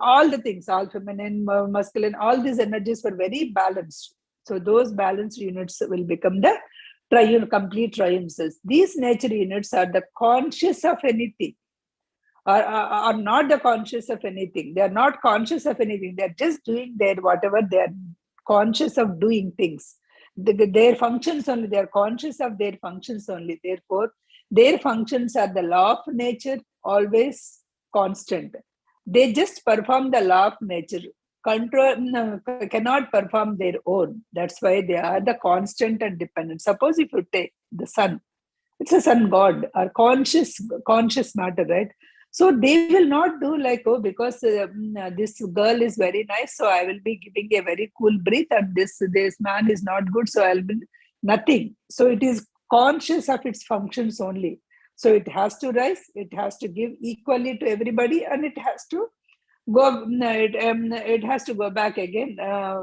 all the things, all feminine, masculine, all these energies were very balanced. So those balanced units will become the complete triune cells. These nature units are the conscious of anything, are not the conscious of anything. They are not conscious of anything. They are just doing their whatever. They are conscious of doing things. Their functions only. They are conscious of their functions only. Therefore, their functions are the law of nature, always constant. They just perform the law of nature. Cannot perform their own. That's why they are the constant and dependent. Suppose if you take the sun, it's a sun god or conscious matter, right? So they will not do like, oh, because this girl is very nice, so I will be giving a very cool breath, and this man is not good, so I'll be nothing. So it is conscious of its functions only. So it has to rise, it has to give equally to everybody, and it has to it has to go back again,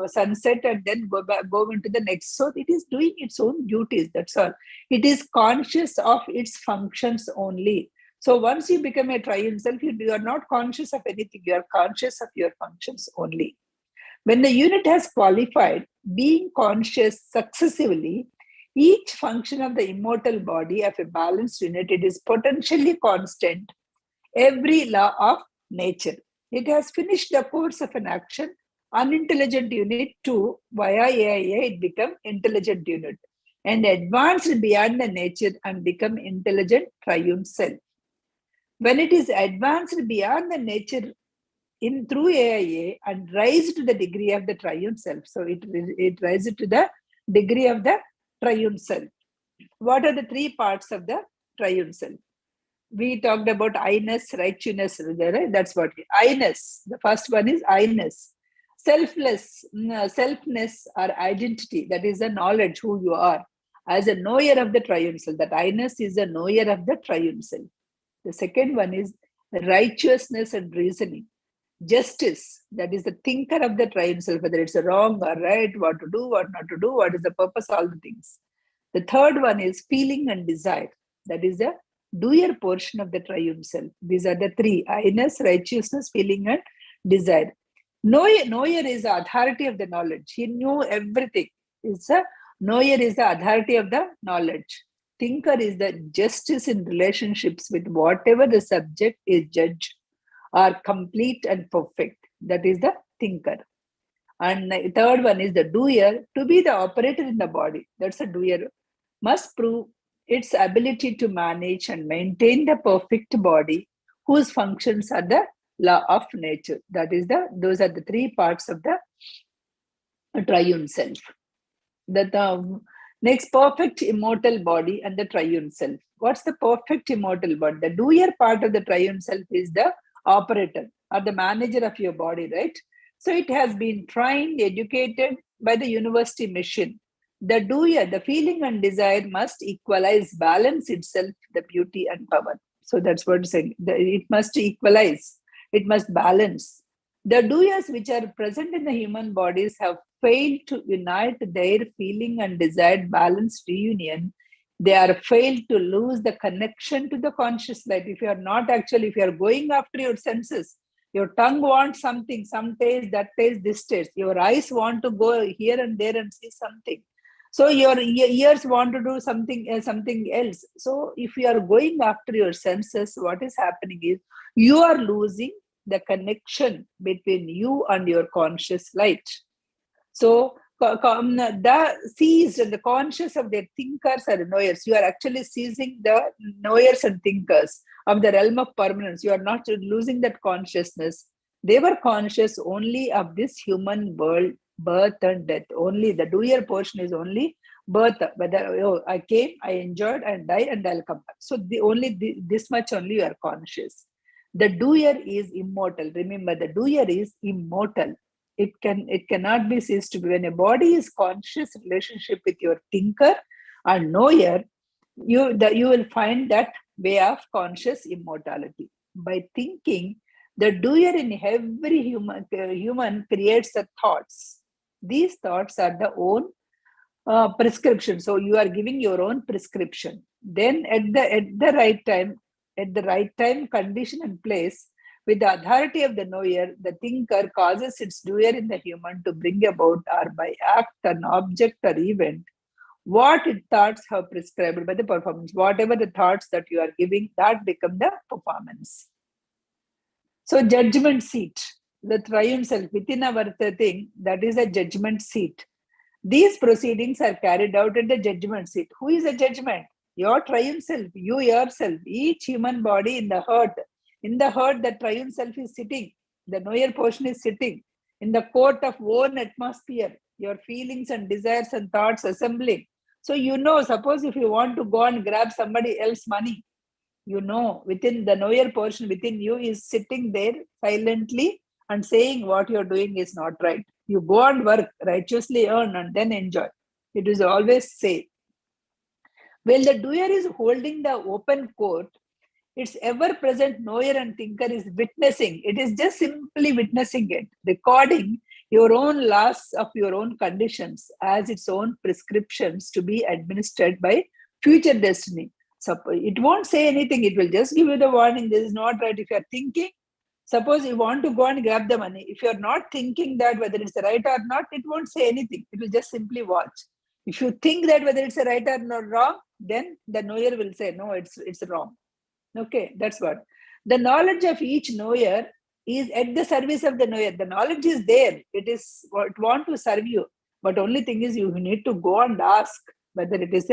sunset, and then go into the next. So it is doing its own duties. That's all. It is conscious of its functions only. So once you become a triune self, you are not conscious of anything. You are conscious of your functions only. When the unit has qualified being conscious successively, each function of the immortal body of a balanced unit, it is potentially constant. Every law of nature. It has finished the course of an action. Unintelligent unit 2, via AIA, it become intelligent unit and advanced beyond the nature and become intelligent triune self. When it is advanced beyond the nature through AIA and rise to the degree of the triune self. So it rises to the degree of the triune self. What are the three parts of the triune self? We talked about I-ness, righteousness, right? That's what I-ness. The first one is I-ness. Selfness or identity, that is the knowledge who you are as a knower of the triune self. That I-ness is a knower of the triune self. The second one is righteousness and reasoning. Justice, that is the thinker of the triune self, whether it's wrong or right, what to do, what not to do, what is the purpose, all the things. The third one is feeling and desire. That is the doer portion of the triune self. These are the three: I-ness, righteousness, feeling, and desire. Knower is the authority of the knowledge. He knew everything. Knower is the authority of the knowledge. Thinker is the justice in relationships with whatever the subject is judged are complete and perfect. That is the thinker. And the third one is the doer. To be the operator in the body, that's a doer, must prove its ability to manage and maintain the perfect body whose functions are the law of nature. Those are the three parts of the triune self. The next, perfect immortal body and the triune self. What's the perfect immortal body? The doer part of the triune self is the operator or the manager of your body, right? So it has been trained, educated by the university mission. The doer, the feeling and desire must equalize, balance itself, the beauty and power. So that's what it's saying. It must equalize, it must balance. The doers which are present in the human bodies have failed to unite their feeling and desired balanced reunion. They are failed to lose the connection to the conscious light. If you are going after your senses, your tongue wants something, some taste, that taste, this taste. Your eyes want to go here and there and see something. So your ears want to do something else. So if you are going after your senses, what is happening is you are losing the connection between you and your conscious light. So the seized and the conscious of their thinkers are knowers. You are actually seizing the knowers and thinkers of the realm of permanence. You are not losing that consciousness. They were conscious only of this human world, birth and death. Only the doer portion is only birth. Whether I came, I enjoyed, and died, and I'll come back. So this much only you are conscious. The doer is immortal. Remember, the doer is immortal. It cannot be ceased to be. When a body is conscious relationship with your thinker and knower, you will find that way of conscious immortality. By thinking, the doer in every human creates the thoughts. These thoughts are the own prescription. So you are giving your own prescription. Then at the right time, condition and place, with the authority of the knower, the thinker causes its doer in the human to bring about, or by act, an object or event, what its thoughts have prescribed by the performance. Whatever the thoughts that you are giving, that become the performance. So judgment seat, the triune self within our thing, that is a judgment seat. These proceedings are carried out at the judgment seat. Who is a judgment? Your triune self, you yourself, each human body in the heart. In the heart, the triune self is sitting. The knower portion is sitting. In the court of own atmosphere, your feelings and desires and thoughts assembling. So suppose if you want to go and grab somebody else's money, within the knower portion within you is sitting there silently and saying what you're doing is not right. You go and work, righteously earn, and then enjoy. It is always safe. While the doer is holding the open court, its ever-present knower and thinker is witnessing. It is just simply witnessing it, recording your own loss of your own conditions as its own prescriptions to be administered by future destiny. So it won't say anything. It will just give you the warning. This is not right. If you are thinking, suppose you want to go and grab the money. If you are not thinking that whether it's right or not, it won't say anything. It will just simply watch. If you think that whether it's right or not wrong, then the knower will say, no, it's wrong. Okay, that's what. The knowledge of each knower is at the service of the knower. The knowledge is there. It want to serve you. But only thing is you need to go and ask whether it is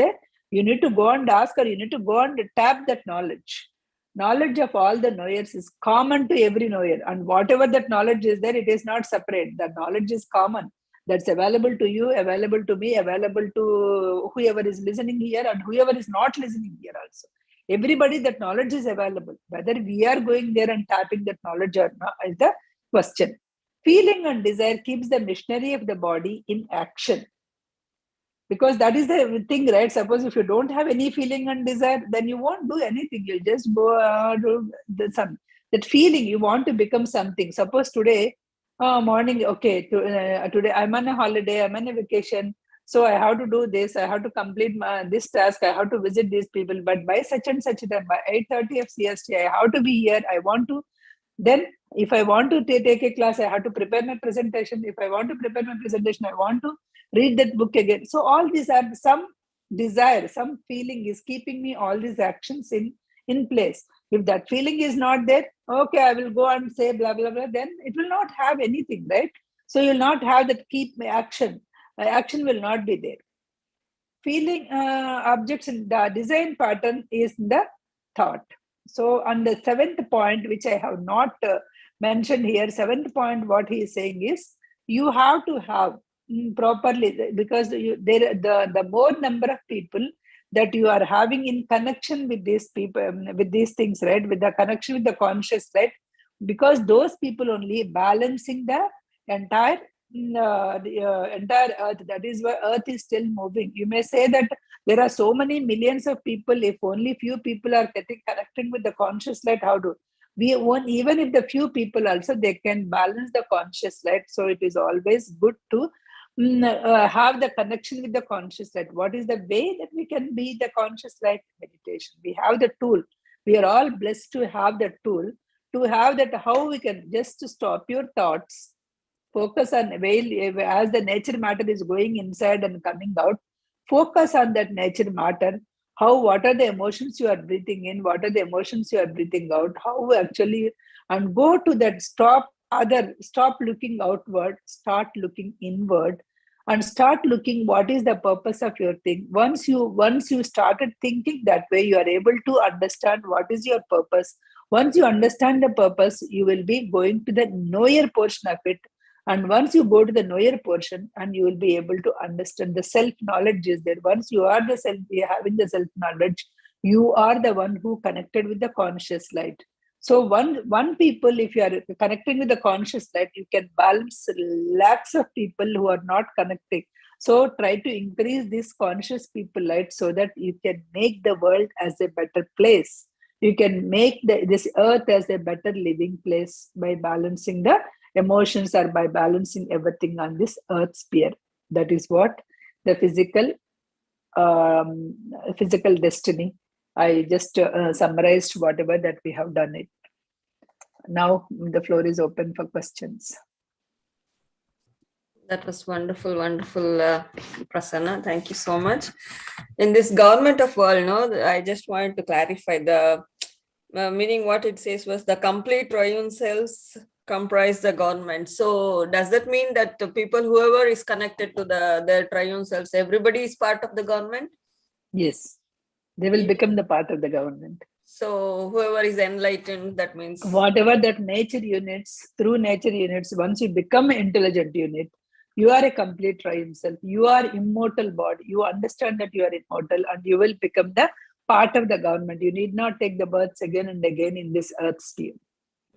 you need to go and ask, or you need to go and tap that knowledge. Knowledge of all the knowers is common to every knower. And whatever that knowledge is there, it is not separate. The knowledge is common. That's available to you, available to me, available to whoever is listening here and whoever is not listening here also. Everybody, that knowledge is available. Whether we are going there and tapping that knowledge or not is the question. Feeling and desire keeps the machinery of the body in action. Because that is the thing, right? Suppose if you don't have any feeling and desire, then you won't do anything. You'll just go do that feeling. You want to become something. Suppose today morning, okay, today I'm on a holiday, I'm on a vacation. So I have to do this. I have to complete this task. I have to visit these people. But by such and such time, by 8:30 of CST, I have to be here. I want to. Then, if I want to take a class, I have to prepare my presentation. If I want to prepare my presentation, I want to read that book again. So all these are some desire, some feeling is keeping me all these actions in place. If that feeling is not there, okay, I will go and say blah blah blah. Then it will not have anything, right? So you will not have that keep action. Action will not be there. Feeling objects in the design pattern is the thought. So on the 7th point, which I have not mentioned here, 7th point, what he is saying is you have to have properly, because the more number of people that you are having in connection with these people, with these things, right, with the connection with the conscious, right, because those people only balancing the entire entire earth. That is why earth is still moving. You may say that there are so many millions of people, if only few people are getting connected with the conscious light, how do we want, even if the few people also, they can balance the conscious light. So it is always good to have the connection with the conscious light. What is the way that we can be the conscious light? Meditation. We have the tool. We are all blessed to have the tool, to have that, how we can just stop your thoughts, focus on, as the nature matter is going inside and coming out, focus on that nature matter. What are the emotions you are breathing in, what are the emotions you are breathing out, how actually, and go to that, stop looking outward, start looking inward, and start looking what is the purpose of your thing. Once you started thinking that way, you are able to understand what is your purpose. Once you understand the purpose, you will be going to the knower portion of it. And once you go to the knower portion, and you will be able to understand the self-knowledge is there. Once you are having the self-knowledge, you are the one who connected with the conscious light. So one people, if you are connecting with the conscious light, you can balance lakhs of people who are not connecting. So try to increase this conscious people light, so that you can make the world as a better place. You can make this earth as a better living place by balancing the emotions, or by balancing everything on this earth sphere. That is what the physical destiny. I just summarized whatever that we have done it. Now the floor is open for questions. That was wonderful, Prasanna. Thank you so much. In this government of world, no, I just wanted to clarify the meaning. What it says was the complete triune cells comprise the government. So does that mean that the people, whoever is connected to the triune cells, everybody is part of the government? Yes, they will become the part of the government. So whoever is enlightened, that means whatever that nature units, through nature units, once you become an intelligent unit, you are a complete triune self. You are immortal body. You understand that you are immortal, and you will become the part of the government. You need not take the births again and again in this earth sphere.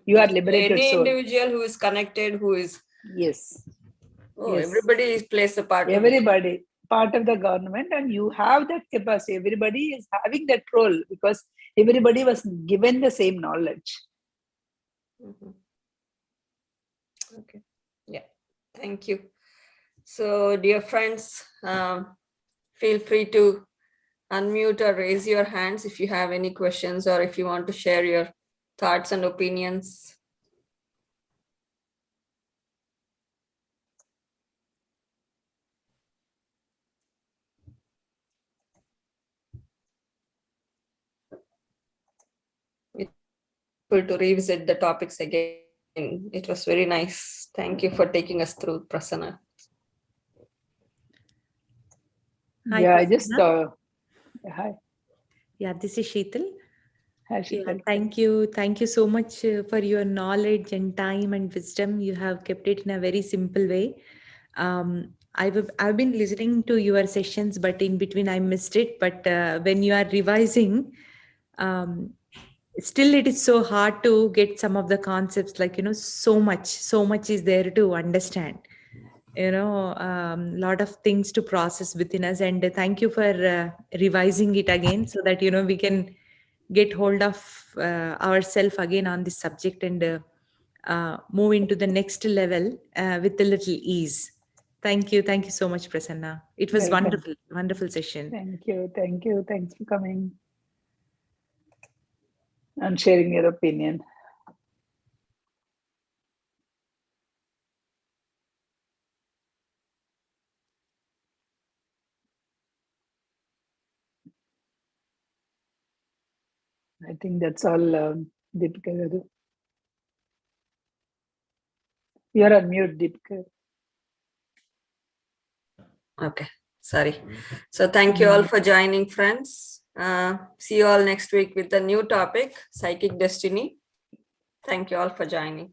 You are liberated. Any soul. Individual who is connected, who is yes. Oh, yes. Everybody plays a part. Everybody part of the government, and you have that capacity. Everybody is having that role, because everybody was given the same knowledge. Mm-hmm. Okay. Yeah. Thank you. So, dear friends, feel free to unmute or raise your hands if you have any questions, or if you want to share your thoughts and opinions. To revisit the topics again. It was very nice. Thank you for taking us through, Prasanna. Hi, yeah, Prasanna. I just hi. Yeah, this is Sheetal. Hi, Sheetal. Yeah, thank you so much for your knowledge and time and wisdom. You have kept it in a very simple way. I've been listening to your sessions, but in between I missed it. But when you are revising, still it is so hard to get some of the concepts, like, so much is there to understand, lot of things to process within us. And thank you for revising it again, so that, we can get hold of ourselves again on this subject, and move into the next level with a little ease. Thank you. Thank you so much, Prasanna. It was Welcome. wonderful, wonderful session. Thank you. Thank you. Thanks for coming and sharing your opinion. I think that's all, Deepika. You're on mute, Deepika. Okay, sorry. So thank you all for joining, friends. See you all next week with a new topic, Psychic Destiny. Thank you all for joining.